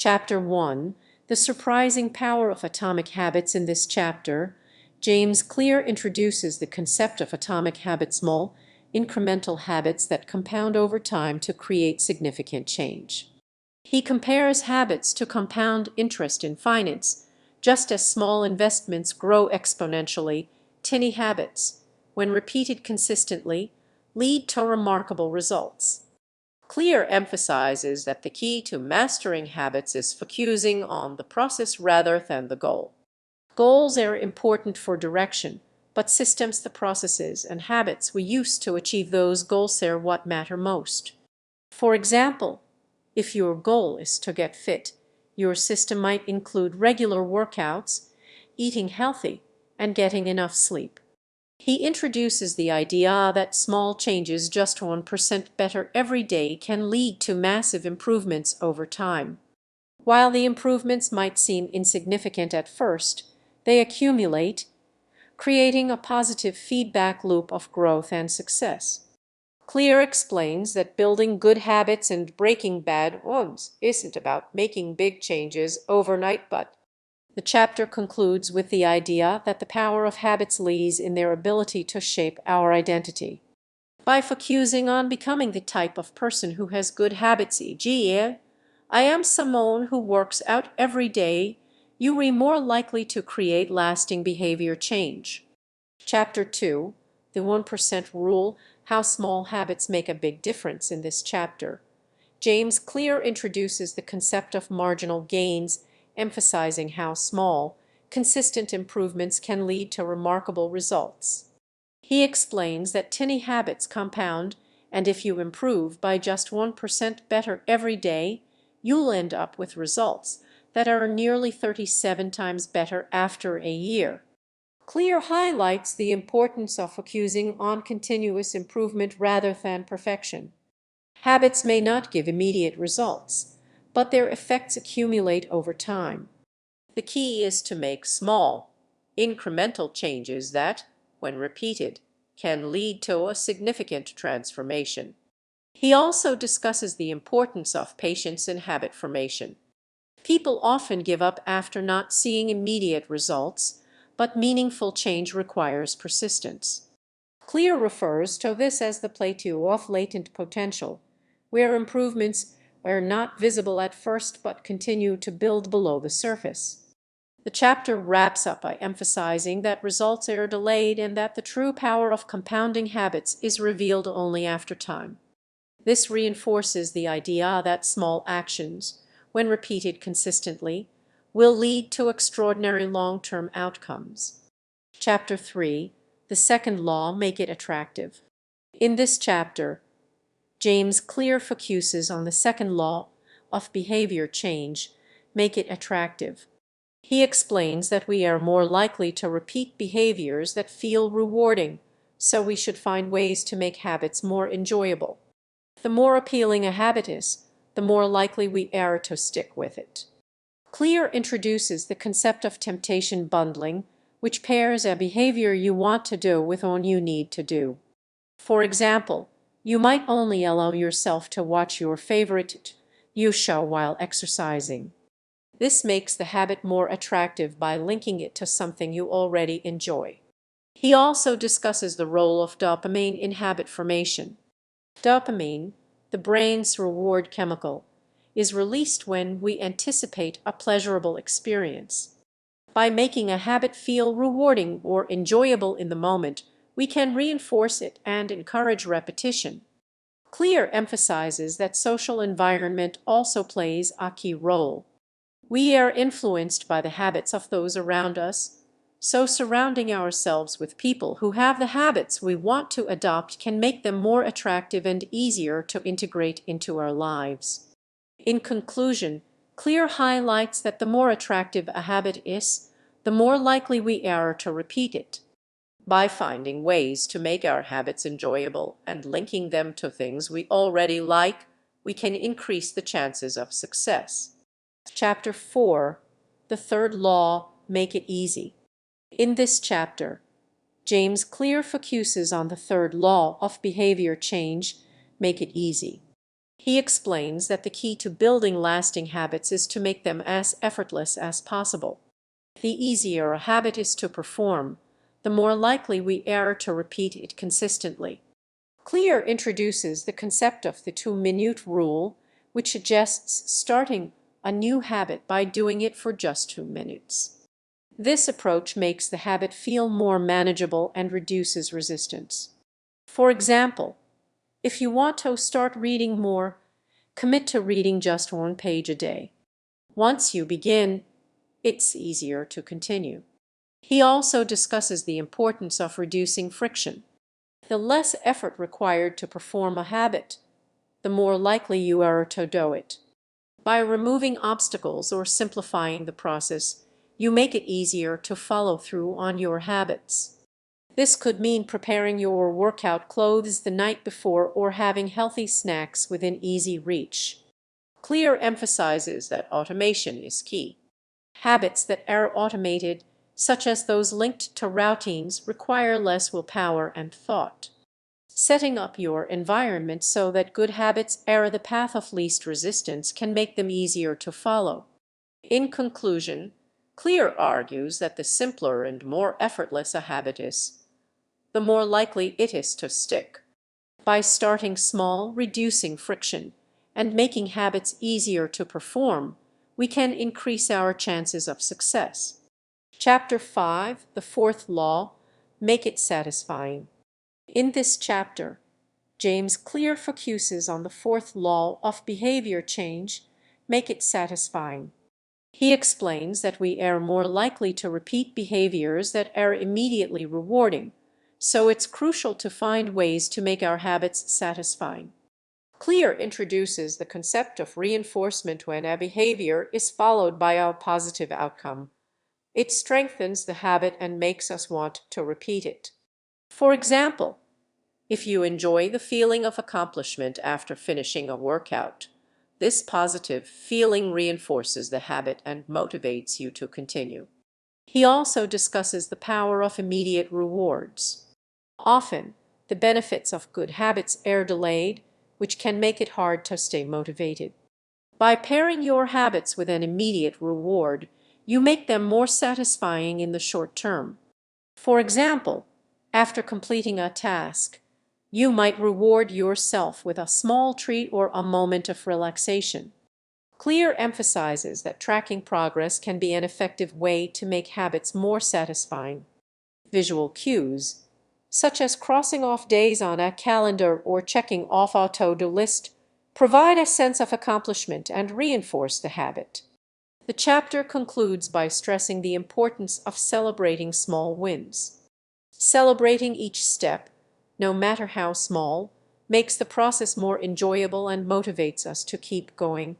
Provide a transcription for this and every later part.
Chapter 1, The Surprising Power of Atomic Habits. In this chapter, James Clear introduces the concept of atomic habits, small, incremental habits that compound over time to create significant change. He compares habits to compound interest in finance. Just as small investments grow exponentially, tiny habits, when repeated consistently, lead to remarkable results. Clear emphasizes that the key to mastering habits is focusing on the process rather than the goal. Goals are important for direction, but systems, the processes, and habits we use to achieve those goals are what matter most. For example, if your goal is to get fit, your system might include regular workouts, eating healthy, and getting enough sleep. He introduces the idea that small changes, just 1% better every day, can lead to massive improvements over time. While the improvements might seem insignificant at first, they accumulate, creating a positive feedback loop of growth and success. Clear explains that building good habits and breaking bad ones isn't about making big changes overnight, but the chapter concludes with the idea that the power of habits lies in their ability to shape our identity. By focusing on becoming the type of person who has good habits, e.g., I am someone who works out every day, you are more likely to create lasting behavior change. Chapter 2, The 1% Rule, How Small Habits Make a Big Difference. In this chapter, James Clear introduces the concept of marginal gains, emphasizing how small, consistent improvements can lead to remarkable results. He explains that tiny habits compound, and if you improve by just 1% better every day, you'll end up with results that are nearly 37 times better after a year. Clear highlights the importance of focusing on continuous improvement rather than perfection. Habits may not give immediate results, but their effects accumulate over time. The key is to make small, incremental changes that, when repeated, can lead to a significant transformation. He also discusses the importance of patience in habit formation. People often give up after not seeing immediate results, but meaningful change requires persistence. Clear refers to this as the plateau of latent potential, where improvements are not visible at first but continue to build below the surface. The chapter wraps up by emphasizing that results are delayed and that the true power of compounding habits is revealed only after time. This reinforces the idea that small actions, when repeated consistently, will lead to extraordinary long-term outcomes. Chapter 3, The Second Law, Make It Attractive. In this chapter, James Clear focuses on the second law of behavior change, make it attractive. He explains that we are more likely to repeat behaviors that feel rewarding, so we should find ways to make habits more enjoyable. The more appealing a habit is, the more likely we are to stick with it. Clear introduces the concept of temptation bundling, which pairs a behavior you want to do with one you need to do. For example, you might only allow yourself to watch your favorite TV show while exercising. This makes the habit more attractive by linking it to something you already enjoy. He also discusses the role of dopamine in habit formation. Dopamine, the brain's reward chemical, is released when we anticipate a pleasurable experience. By making a habit feel rewarding or enjoyable in the moment, we can reinforce it and encourage repetition. Clear emphasizes that social environment also plays a key role. We are influenced by the habits of those around us, so surrounding ourselves with people who have the habits we want to adopt can make them more attractive and easier to integrate into our lives. In conclusion, Clear highlights that the more attractive a habit is, the more likely we are to repeat it. By finding ways to make our habits enjoyable and linking them to things we already like, we can increase the chances of success. Chapter 4, The Third Law, Make It Easy. In this chapter, James Clear focuses on the third law of behavior change, make it easy. He explains that the key to building lasting habits is to make them as effortless as possible. The easier a habit is to perform, the more likely we are to repeat it consistently. Clear introduces the concept of the 2-minute rule, which suggests starting a new habit by doing it for just 2 minutes. This approach makes the habit feel more manageable and reduces resistance. For example, if you want to start reading more, commit to reading just 1 page a day. Once you begin, it's easier to continue. He also discusses the importance of reducing friction. The less effort required to perform a habit, the more likely you are to do it. By removing obstacles or simplifying the process, you make it easier to follow through on your habits. This could mean preparing your workout clothes the night before or having healthy snacks within easy reach. Clear emphasizes that automation is key. Habits that are automated, such as those linked to routines, require less willpower and thought. Setting up your environment so that good habits are the path of least resistance can make them easier to follow. In conclusion, Clear argues that the simpler and more effortless a habit is, the more likely it is to stick. By starting small, reducing friction, and making habits easier to perform, we can increase our chances of success. Chapter 5, the fourth law, make it satisfying. In this chapter, James Clear focuses on the fourth law of behavior change, make it satisfying. He explains that we are more likely to repeat behaviors that are immediately rewarding, so it's crucial to find ways to make our habits satisfying. Clear introduces the concept of reinforcement when a behavior is followed by a positive outcome. It strengthens the habit and makes us want to repeat it. For example, if you enjoy the feeling of accomplishment after finishing a workout, this positive feeling reinforces the habit and motivates you to continue. He also discusses the power of immediate rewards. Often, the benefits of good habits are delayed, which can make it hard to stay motivated. By pairing your habits with an immediate reward, you make them more satisfying in the short term. For example, after completing a task, you might reward yourself with a small treat or a moment of relaxation. Clear emphasizes that tracking progress can be an effective way to make habits more satisfying. Visual cues, such as crossing off days on a calendar or checking off a to-do list, provide a sense of accomplishment and reinforce the habit. The chapter concludes by stressing the importance of celebrating small wins. Celebrating each step, no matter how small, makes the process more enjoyable and motivates us to keep going.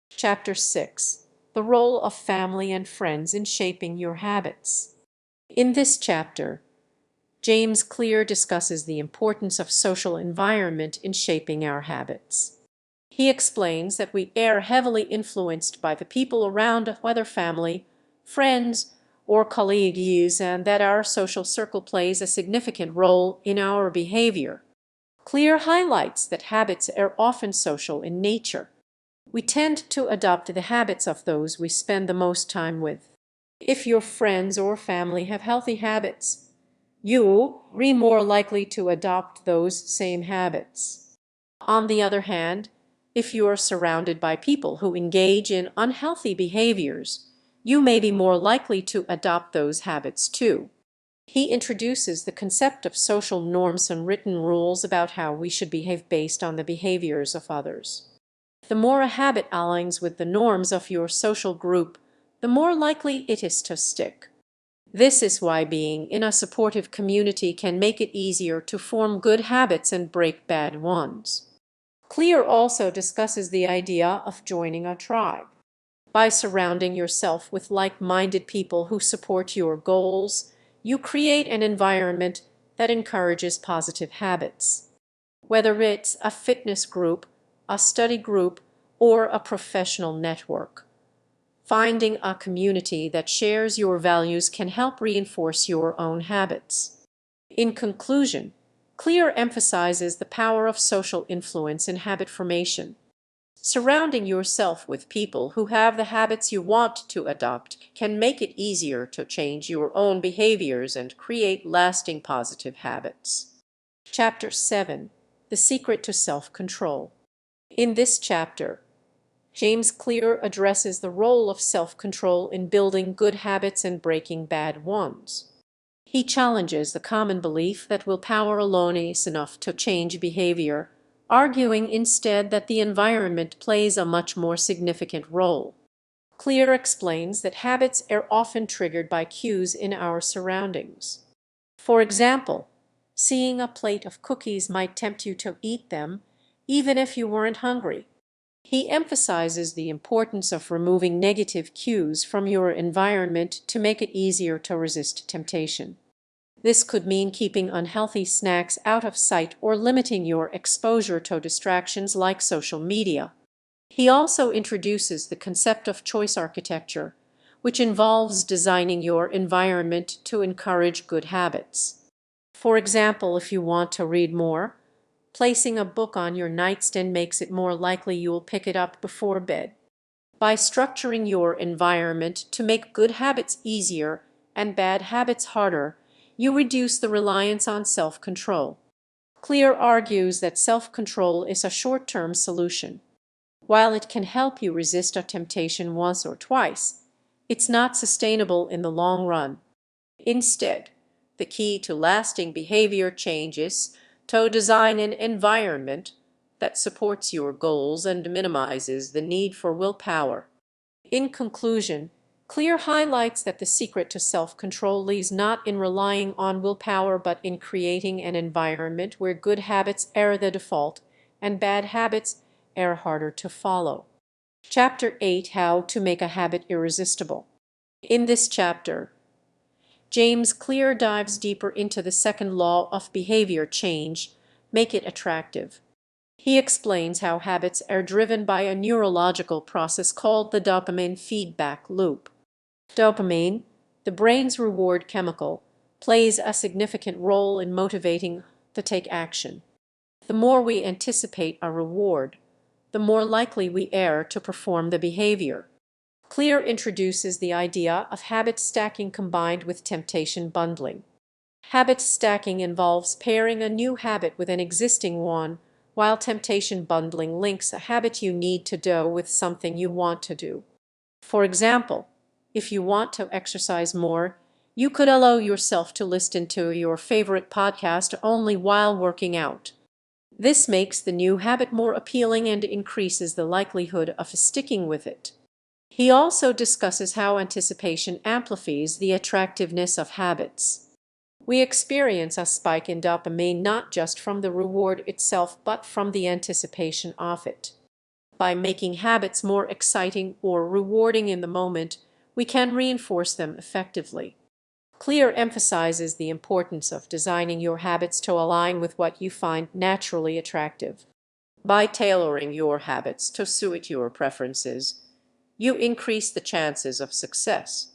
Chapter 6. The role of family and friends in shaping your habits. In this chapter, James Clear discusses the importance of social environment in shaping our habits. He explains that we are heavily influenced by the people around us, whether family, friends, or colleagues, and that our social circle plays a significant role in our behavior. Clear highlights that habits are often social in nature. We tend to adopt the habits of those we spend the most time with. If your friends or family have healthy habits, you are more likely to adopt those same habits. On the other hand, if you are surrounded by people who engage in unhealthy behaviors, you may be more likely to adopt those habits too. He introduces the concept of social norms and written rules about how we should behave based on the behaviors of others. The more a habit aligns with the norms of your social group, the more likely it is to stick. This is why being in a supportive community can make it easier to form good habits and break bad ones. Clear also discusses the idea of joining a tribe. By surrounding yourself with like-minded people who support your goals, you create an environment that encourages positive habits. Whether it's a fitness group, a study group, or a professional network, finding a community that shares your values can help reinforce your own habits. In conclusion, Clear emphasizes the power of social influence in habit formation. Surrounding yourself with people who have the habits you want to adopt can make it easier to change your own behaviors and create lasting positive habits. Chapter 7: The Secret to Self-Control. In this chapter, James Clear addresses the role of self-control in building good habits and breaking bad ones. He challenges the common belief that willpower alone is enough to change behavior, arguing instead that the environment plays a much more significant role. Clear explains that habits are often triggered by cues in our surroundings. For example, seeing a plate of cookies might tempt you to eat them, even if you weren't hungry. He emphasizes the importance of removing negative cues from your environment to make it easier to resist temptation. This could mean keeping unhealthy snacks out of sight or limiting your exposure to distractions like social media. He also introduces the concept of choice architecture, which involves designing your environment to encourage good habits. For example, if you want to read more, placing a book on your nightstand makes it more likely you will pick it up before bed. By structuring your environment to make good habits easier and bad habits harder, you reduce the reliance on self-control. Clear argues that self-control is a short-term solution. While it can help you resist a temptation once or twice, it's not sustainable in the long run. Instead, the key to lasting behavior change is to design an environment that supports your goals and minimizes the need for willpower. In conclusion, Clear highlights that the secret to self-control lies not in relying on willpower but in creating an environment where good habits are the default and bad habits are harder to follow. Chapter 8: How to Make a Habit Irresistible. In this chapter, James Clear dives deeper into the second law of behavior change: make it attractive. He explains how habits are driven by a neurological process called the dopamine feedback loop. Dopamine, the brain's reward chemical, plays a significant role in motivating to take action. The more we anticipate a reward, the more likely we are to perform the behavior. Clear introduces the idea of habit stacking combined with temptation bundling. Habit stacking involves pairing a new habit with an existing one, while temptation bundling links a habit you need to do with something you want to do. For example, if you want to exercise more, you could allow yourself to listen to your favorite podcast only while working out. This makes the new habit more appealing and increases the likelihood of sticking with it. He also discusses how anticipation amplifies the attractiveness of habits. We experience a spike in dopamine not just from the reward itself but from the anticipation of it. By making habits more exciting or rewarding in the moment, we can reinforce them effectively. Clear emphasizes the importance of designing your habits to align with what you find naturally attractive. By tailoring your habits to suit your preferences, you increase the chances of success.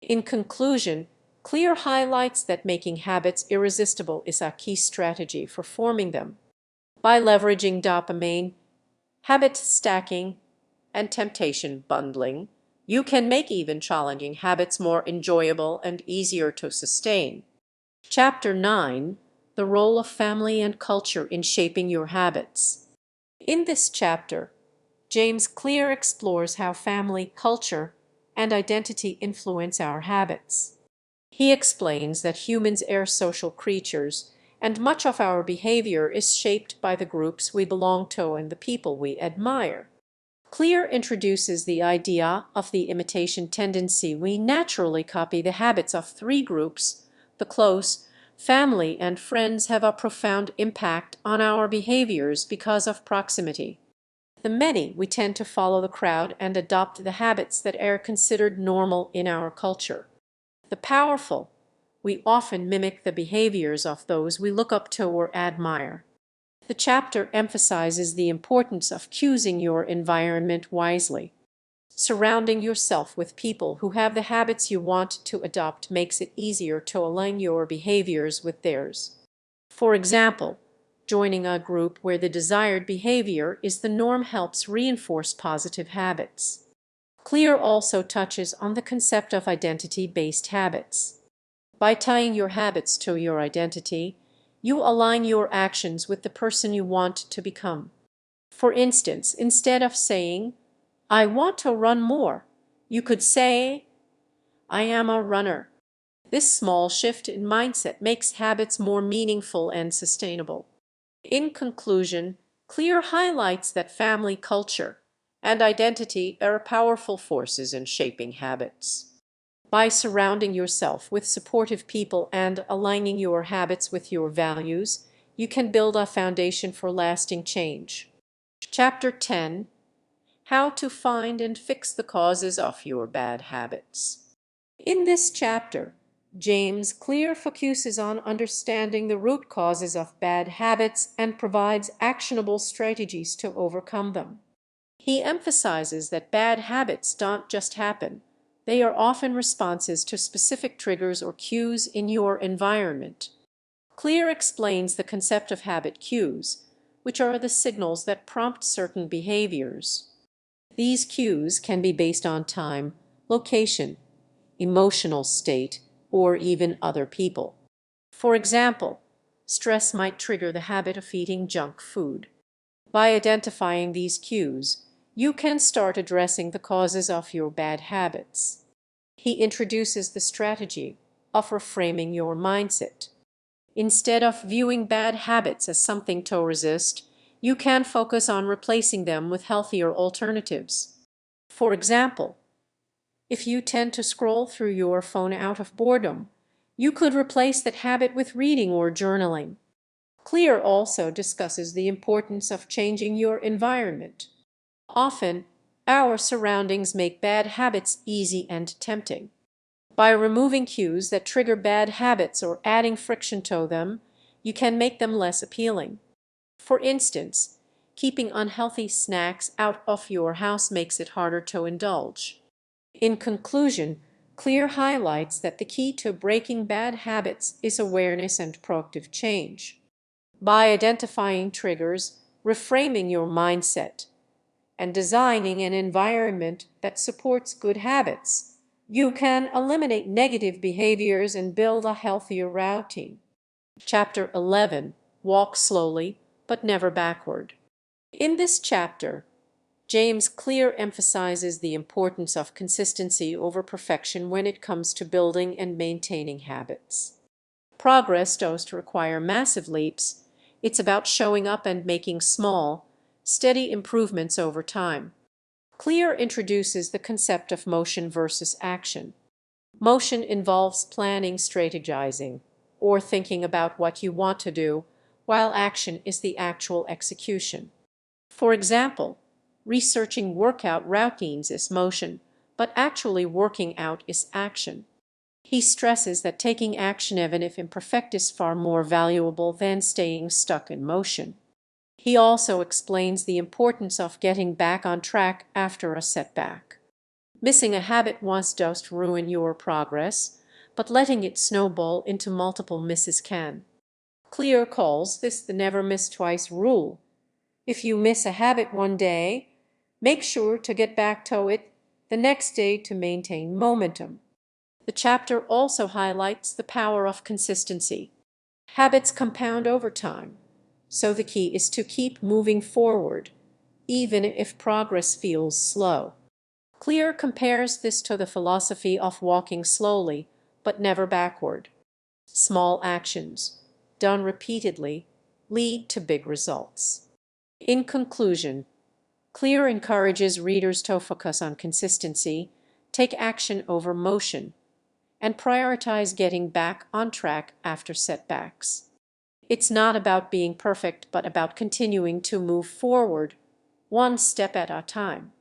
In conclusion, Clear highlights that making habits irresistible is a key strategy for forming them. By leveraging dopamine, habit stacking, and temptation bundling, you can make even challenging habits more enjoyable and easier to sustain. Chapter 9: The Role of Family and Culture in Shaping Your Habits. In this chapter, James Clear explores how family, culture, and identity influence our habits. He explains that humans are social creatures, and much of our behavior is shaped by the groups we belong to and the people we admire. Clear introduces the idea of the imitation tendency. We naturally copy the habits of three groups. The close, family, and friends have a profound impact on our behaviors because of proximity. The many, we tend to follow the crowd and adopt the habits that are considered normal in our culture. The powerful, we often mimic the behaviors of those we look up to or admire. The chapter emphasizes the importance of choosing your environment wisely. Surrounding yourself with people who have the habits you want to adopt makes it easier to align your behaviors with theirs. For example, joining a group where the desired behavior is the norm helps reinforce positive habits. Clear also touches on the concept of identity-based habits. By tying your habits to your identity, you align your actions with the person you want to become. For instance, instead of saying, "I want to run more," you could say, "I am a runner." This small shift in mindset makes habits more meaningful and sustainable. In conclusion, Clear highlights that family culture and identity are powerful forces in shaping habits. By surrounding yourself with supportive people and aligning your habits with your values, you can build a foundation for lasting change. Chapter 10: How to Find and Fix the Causes of Your Bad Habits. In this chapter, James Clear focuses on understanding the root causes of bad habits and provides actionable strategies to overcome them. He emphasizes that bad habits don't just happen, they are often responses to specific triggers or cues in your environment. Clear explains the concept of habit cues, which are the signals that prompt certain behaviors. These cues can be based on time, location, emotional state, or even other people. For example, stress might trigger the habit of eating junk food. By identifying these cues, you can start addressing the causes of your bad habits. He introduces the strategy of reframing your mindset. Instead of viewing bad habits as something to resist, you can focus on replacing them with healthier alternatives. For example, if you tend to scroll through your phone out of boredom, you could replace that habit with reading or journaling. Clear also discusses the importance of changing your environment. Often, our surroundings make bad habits easy and tempting. By removing cues that trigger bad habits or adding friction to them, you can make them less appealing. For instance, keeping unhealthy snacks out of your house makes it harder to indulge. In conclusion, Clear highlights that the key to breaking bad habits is awareness and proactive change. By identifying triggers, reframing your mindset, and designing an environment that supports good habits, you can eliminate negative behaviors and build a healthier routine. Chapter 11: Walk Slowly, but Never Backward. In this chapter, James Clear emphasizes the importance of consistency over perfection when it comes to building and maintaining habits. Progress doesn't require massive leaps. It's about showing up and making small, steady improvements over time. Clear introduces the concept of motion versus action. Motion involves planning, strategizing, or thinking about what you want to do, while action is the actual execution. For example, researching workout routines is motion, but actually working out is action. He stresses that taking action, even if imperfect, is far more valuable than staying stuck in motion. He also explains the importance of getting back on track after a setback. Missing a habit once does ruin your progress, but letting it snowball into multiple misses can. Clear calls this the never miss twice rule. If you miss a habit one day, make sure to get back to it the next day to maintain momentum. The chapter also highlights the power of consistency. Habits compound over time, so the key is to keep moving forward, even if progress feels slow. Clear compares this to the philosophy of walking slowly, but never backward. Small actions, done repeatedly, lead to big results. In conclusion, Clear encourages readers to focus on consistency, take action over motion, and prioritize getting back on track after setbacks. It's not about being perfect, but about continuing to move forward, one step at a time.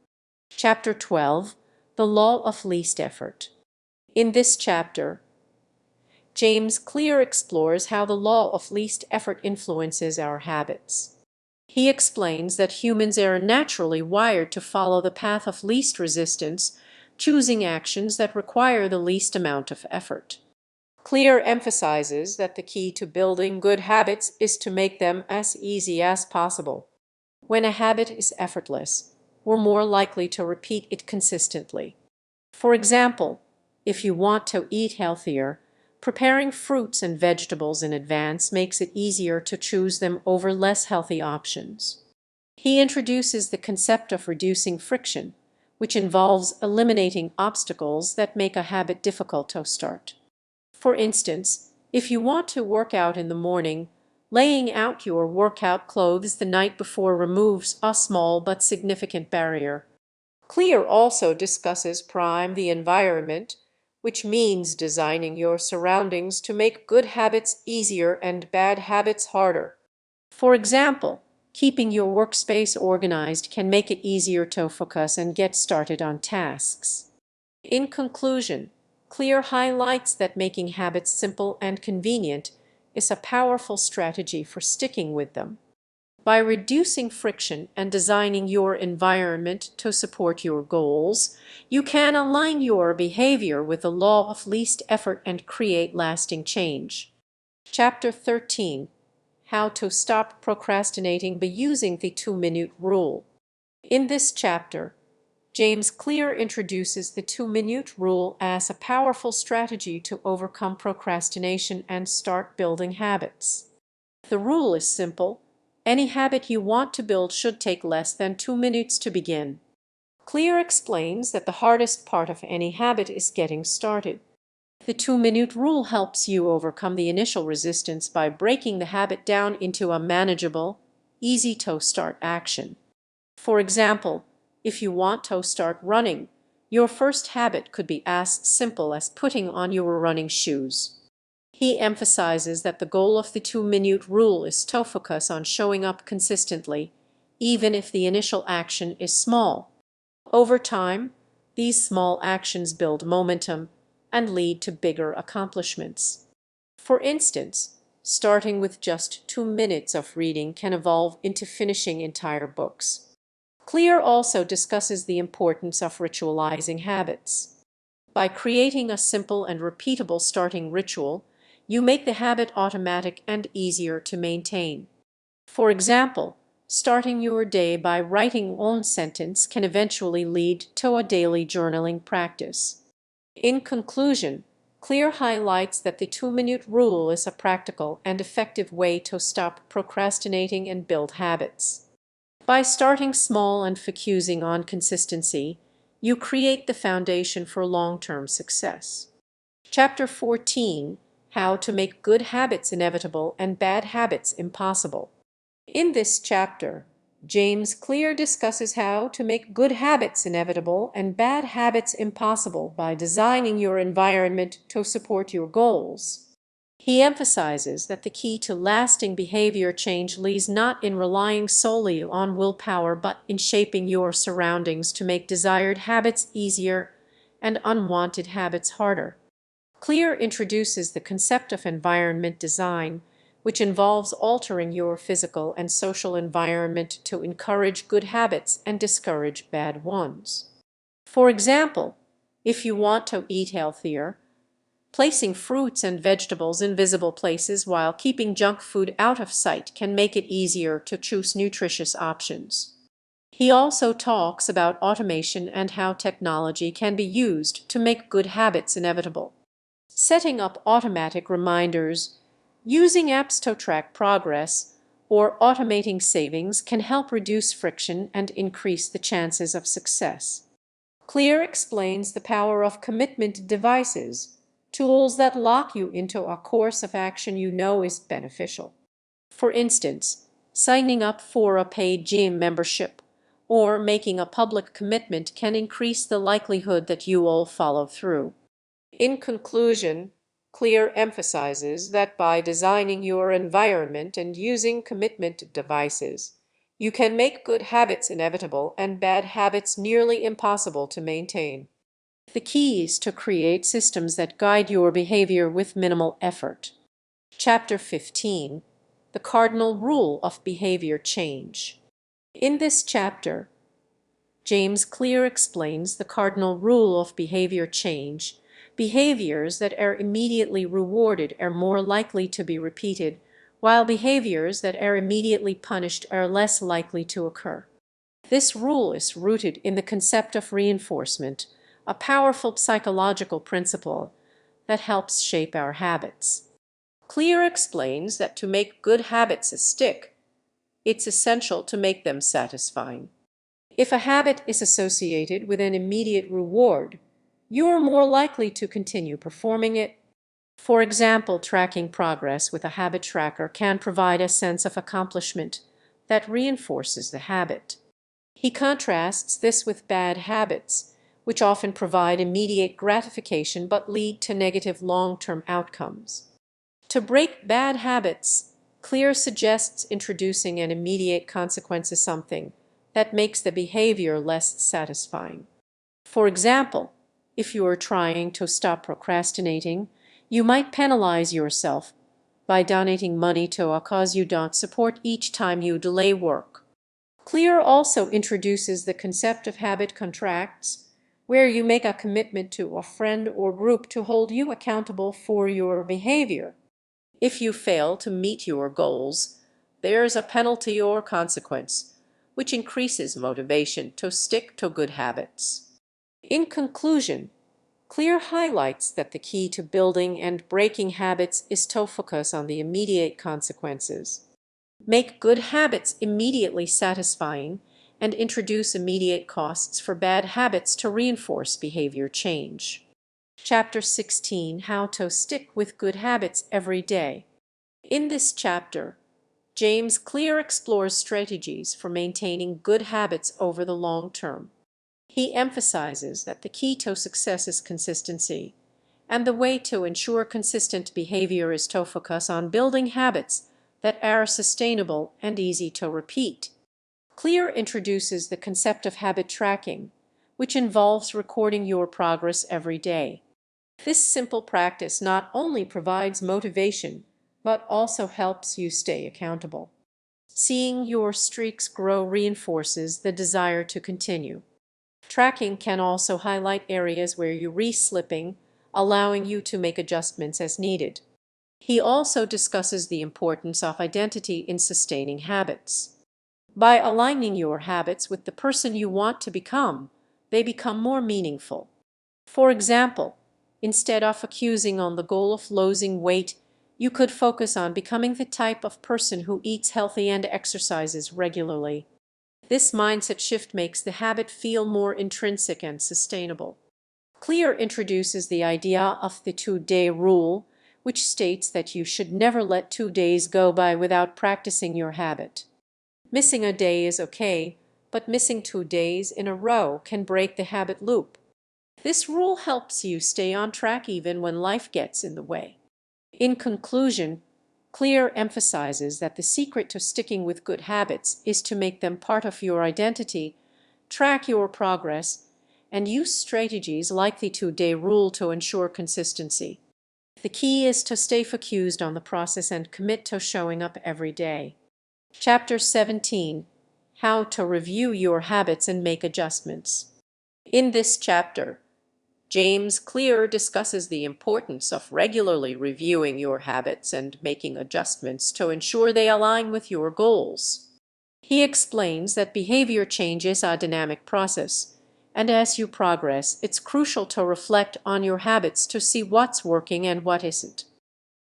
Chapter 12: The Law of Least Effort. In this chapter, James Clear explores how the law of least effort influences our habits. He explains that humans are naturally wired to follow the path of least resistance, choosing actions that require the least amount of effort. Clear emphasizes that the key to building good habits is to make them as easy as possible. When a habit is effortless, we're more likely to repeat it consistently. For example, if you want to eat healthier, preparing fruits and vegetables in advance makes it easier to choose them over less healthy options. He introduces the concept of reducing friction, which involves eliminating obstacles that make a habit difficult to start. For instance, if you want to work out in the morning, laying out your workout clothes the night before removes a small but significant barrier. Clear also discusses prime the environment, which means designing your surroundings to make good habits easier and bad habits harder. For example, keeping your workspace organized can make it easier to focus and get started on tasks. In conclusion, Clear highlights that making habits simple and convenient is a powerful strategy for sticking with them. By reducing friction and designing your environment to support your goals, you can align your behavior with the law of least effort and create lasting change. Chapter 13: How to Stop Procrastinating by Using the 2-Minute Rule. In this chapter, James Clear introduces the 2-minute rule as a powerful strategy to overcome procrastination and start building habits. The rule is simple. Any habit you want to build should take less than 2 minutes to begin. Clear explains that the hardest part of any habit is getting started. The 2-minute rule helps you overcome the initial resistance by breaking the habit down into a manageable, easy-to-start action. For example, if you want to start running, your first habit could be as simple as putting on your running shoes. He emphasizes that the goal of the 2-minute rule is to focus on showing up consistently, even if the initial action is small. Over time, these small actions build momentum and lead to bigger accomplishments. For instance, starting with just 2 minutes of reading can evolve into finishing entire books. Clear also discusses the importance of ritualizing habits. By creating a simple and repeatable starting ritual, you make the habit automatic and easier to maintain. For example, starting your day by writing one sentence can eventually lead to a daily journaling practice. In conclusion, Clear highlights that the 2-minute rule is a practical and effective way to stop procrastinating and build habits. By starting small and focusing on consistency, you create the foundation for long-term success. Chapter 14: How to Make Good Habits Inevitable and Bad Habits Impossible. In this chapter, James Clear discusses how to make good habits inevitable and bad habits impossible by designing your environment to support your goals. He emphasizes that the key to lasting behavior change lies not in relying solely on willpower but in shaping your surroundings to make desired habits easier and unwanted habits harder. Clear introduces the concept of environment design, which involves altering your physical and social environment to encourage good habits and discourage bad ones. For example, if you want to eat healthier, placing fruits and vegetables in visible places while keeping junk food out of sight can make it easier to choose nutritious options. He also talks about automation and how technology can be used to make good habits inevitable. Setting up automatic reminders, using apps to track progress, or automating savings can help reduce friction and increase the chances of success. Clear explains the power of commitment devices, tools that lock you into a course of action you know is beneficial. For instance, signing up for a paid gym membership or making a public commitment can increase the likelihood that you will follow through. In conclusion, Clear emphasizes that by designing your environment and using commitment devices, you can make good habits inevitable and bad habits nearly impossible to maintain. The key is to create systems that guide your behavior with minimal effort. Chapter 15: The Cardinal Rule of Behavior Change. In this chapter, James Clear explains the cardinal rule of behavior change, Behaviors that are immediately rewarded are more likely to be repeated, while behaviors that are immediately punished are less likely to occur. This rule is rooted in the concept of reinforcement, a powerful psychological principle that helps shape our habits. Clear explains that to make good habits stick, it's essential to make them satisfying. If a habit is associated with an immediate reward, you're more likely to continue performing it. For example, tracking progress with a habit tracker can provide a sense of accomplishment that reinforces the habit. He contrasts this with bad habits, which often provide immediate gratification but lead to negative long-term outcomes. To break bad habits, Clear suggests introducing an immediate consequence as something that makes the behavior less satisfying. For example, if you are trying to stop procrastinating, you might penalize yourself by donating money to a cause you don't support each time you delay work. Clear also introduces the concept of habit contracts, where you make a commitment to a friend or group to hold you accountable for your behavior. If you fail to meet your goals, there's a penalty or consequence, which increases motivation to stick to good habits. In conclusion, Clear highlights that the key to building and breaking habits is to focus on the immediate consequences. Make good habits immediately satisfying and introduce immediate costs for bad habits to reinforce behavior change. Chapter 16: How to Stick with Good Habits Every Day. In this chapter, James Clear explores strategies for maintaining good habits over the long term. He emphasizes that the key to success is consistency, and the way to ensure consistent behavior is to focus on building habits that are sustainable and easy to repeat. Clear introduces the concept of habit tracking, which involves recording your progress every day. This simple practice not only provides motivation, but also helps you stay accountable. Seeing your streaks grow reinforces the desire to continue. Tracking can also highlight areas where you're re-slipping, allowing you to make adjustments as needed. He also discusses the importance of identity in sustaining habits. By aligning your habits with the person you want to become, they become more meaningful. For example, instead of focusing on the goal of losing weight, you could focus on becoming the type of person who eats healthy and exercises regularly. This mindset shift makes the habit feel more intrinsic and sustainable. Clear introduces the idea of the 2-day rule, which states that you should never let 2 days go by without practicing your habit. Missing a day is okay, but missing 2 days in a row can break the habit loop. This rule helps you stay on track even when life gets in the way. In conclusion, Clear emphasizes that the secret to sticking with good habits is to make them part of your identity, track your progress, and use strategies like the 2-day rule to ensure consistency. The key is to stay focused on the process and commit to showing up every day. Chapter 17: How to Review Your Habits and Make Adjustments. In this chapter, James Clear discusses the importance of regularly reviewing your habits and making adjustments to ensure they align with your goals. He explains that behavior change is a dynamic process, and as you progress, it's crucial to reflect on your habits to see what's working and what isn't.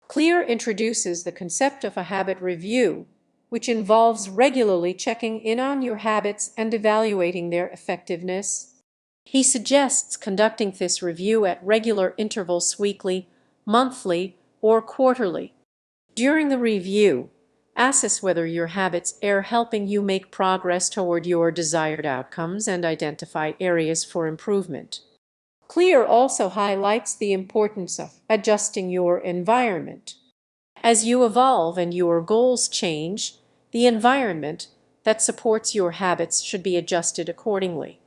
Clear introduces the concept of a habit review, which involves regularly checking in on your habits and evaluating their effectiveness. He suggests conducting this review at regular intervals weekly, monthly, or quarterly. During the review, assess whether your habits are helping you make progress toward your desired outcomes and identify areas for improvement. Clear also highlights the importance of adjusting your environment. As you evolve and your goals change, the environment that supports your habits should be adjusted accordingly.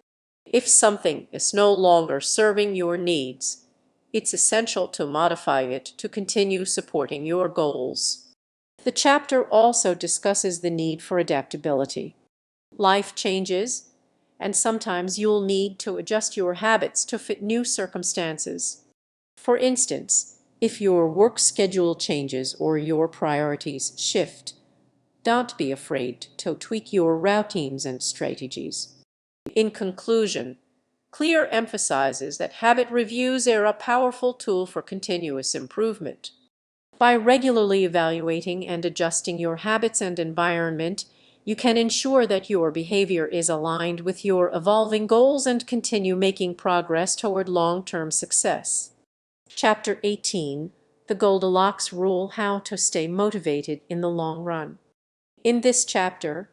If something is no longer serving your needs, it's essential to modify it to continue supporting your goals. The chapter also discusses the need for adaptability. Life changes, and sometimes you'll need to adjust your habits to fit new circumstances. For instance, if your work schedule changes or your priorities shift, don't be afraid to tweak your routines and strategies. In conclusion, Clear emphasizes that habit reviews are a powerful tool for continuous improvement. By regularly evaluating and adjusting your habits and environment, you can ensure that your behavior is aligned with your evolving goals and continue making progress toward long-term success. Chapter 18: The Goldilocks Rule: How to Stay Motivated in the Long Run. In this chapter,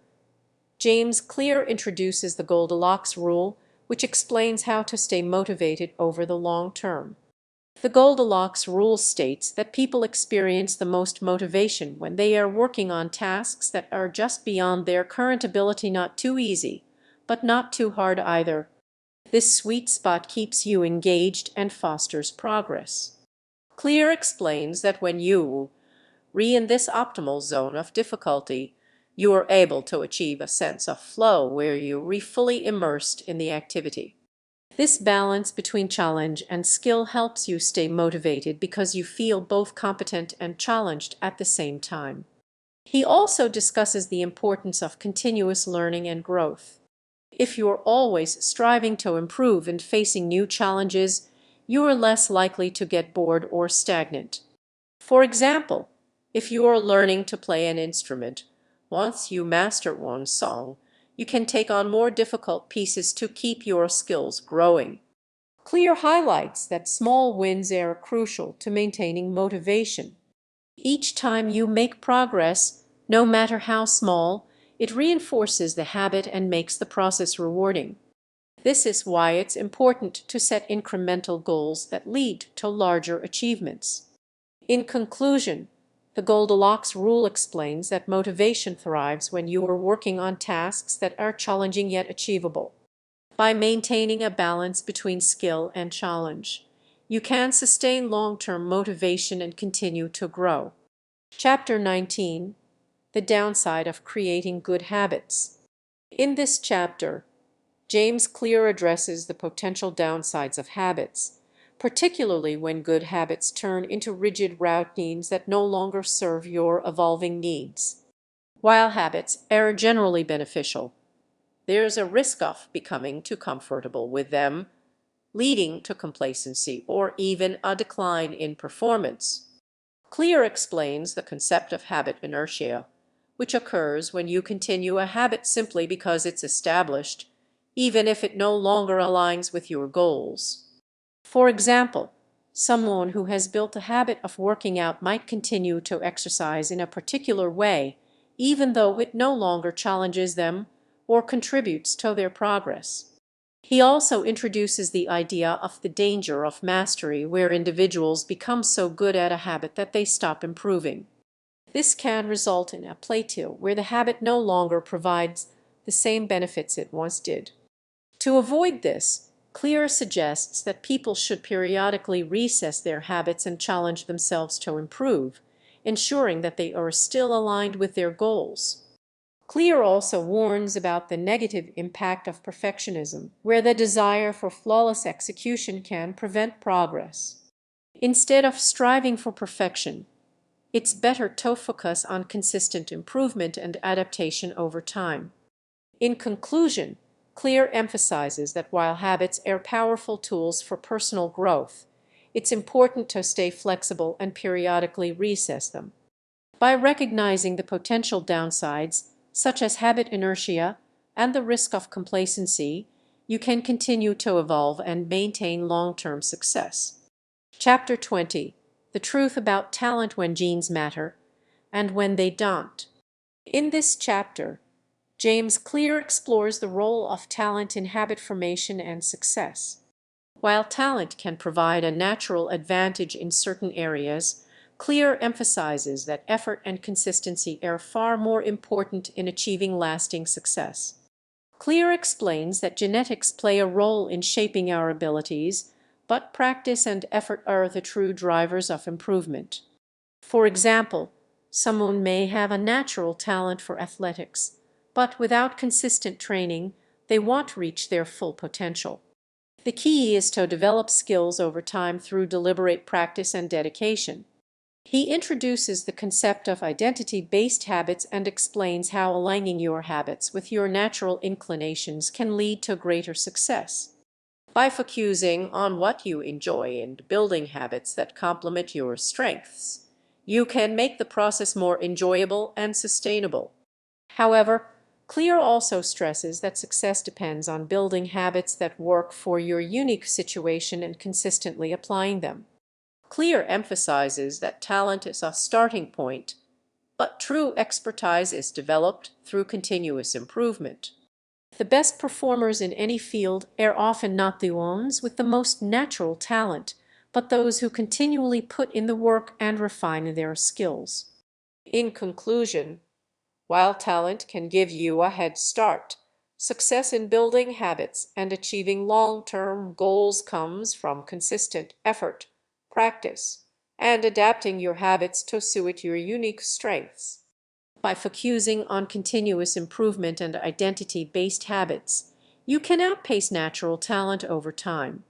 James Clear introduces the Goldilocks Rule, which explains how to stay motivated over the long term. The Goldilocks Rule states that people experience the most motivation when they are working on tasks that are just beyond their current ability, not too easy, but not too hard either. This sweet spot keeps you engaged and fosters progress. Clear explains that when you in this optimal zone of difficulty, you are able to achieve a sense of flow where you are fully immersed in the activity. This balance between challenge and skill helps you stay motivated because you feel both competent and challenged at the same time. He also discusses the importance of continuous learning and growth. If you're always striving to improve and facing new challenges, you are less likely to get bored or stagnant. For example, if you are learning to play an instrument, once you master one song, you can take on more difficult pieces to keep your skills growing. Clear highlights that small wins are crucial to maintaining motivation. Each time you make progress, no matter how small, it reinforces the habit and makes the process rewarding. This is why it's important to set incremental goals that lead to larger achievements. In conclusion, the Goldilocks Rule explains that motivation thrives when you are working on tasks that are challenging yet achievable. By maintaining a balance between skill and challenge, you can sustain long-term motivation and continue to grow. Chapter 19: The Downside of Creating Good Habits. In this chapter, James Clear addresses the potential downsides of habits, particularly when good habits turn into rigid routines that no longer serve your evolving needs. While habits are generally beneficial, there's a risk of becoming too comfortable with them, leading to complacency or even a decline in performance. Clear explains the concept of habit inertia, which occurs when you continue a habit simply because it's established, even if it no longer aligns with your goals. For example, someone who has built a habit of working out might continue to exercise in a particular way, even though it no longer challenges them or contributes to their progress. He also introduces the idea of the danger of mastery, where individuals become so good at a habit that they stop improving. This can result in a plateau where the habit no longer provides the same benefits it once did. To avoid this, Clear suggests that people should periodically reassess their habits and challenge themselves to improve, ensuring that they are still aligned with their goals. Clear also warns about the negative impact of perfectionism, where the desire for flawless execution can prevent progress. Instead of striving for perfection, it's better to focus on consistent improvement and adaptation over time. In conclusion, Clear emphasizes that while habits are powerful tools for personal growth, it's important to stay flexible and periodically reassess them. By recognizing the potential downsides, such as habit inertia and the risk of complacency, you can continue to evolve and maintain long-term success. Chapter 20: The Truth About Talent When Genes Matter and When They Don't. In this chapter, James Clear explores the role of talent in habit formation and success. While talent can provide a natural advantage in certain areas, Clear emphasizes that effort and consistency are far more important in achieving lasting success. Clear explains that genetics play a role in shaping our abilities, but practice and effort are the true drivers of improvement. For example, someone may have a natural talent for athletics, but without consistent training, they won't reach their full potential. The key is to develop skills over time through deliberate practice and dedication. He introduces the concept of identity-based habits and explains how aligning your habits with your natural inclinations can lead to greater success. By focusing on what you enjoy and building habits that complement your strengths, you can make the process more enjoyable and sustainable. However, Clear also stresses that success depends on building habits that work for your unique situation and consistently applying them. Clear emphasizes that talent is a starting point, but true expertise is developed through continuous improvement. The best performers in any field are often not the ones with the most natural talent, but those who continually put in the work and refine their skills. In conclusion, while talent can give you a head start, success in building habits and achieving long-term goals comes from consistent effort, practice, and adapting your habits to suit your unique strengths. By focusing on continuous improvement and identity-based habits, you can outpace natural talent over time.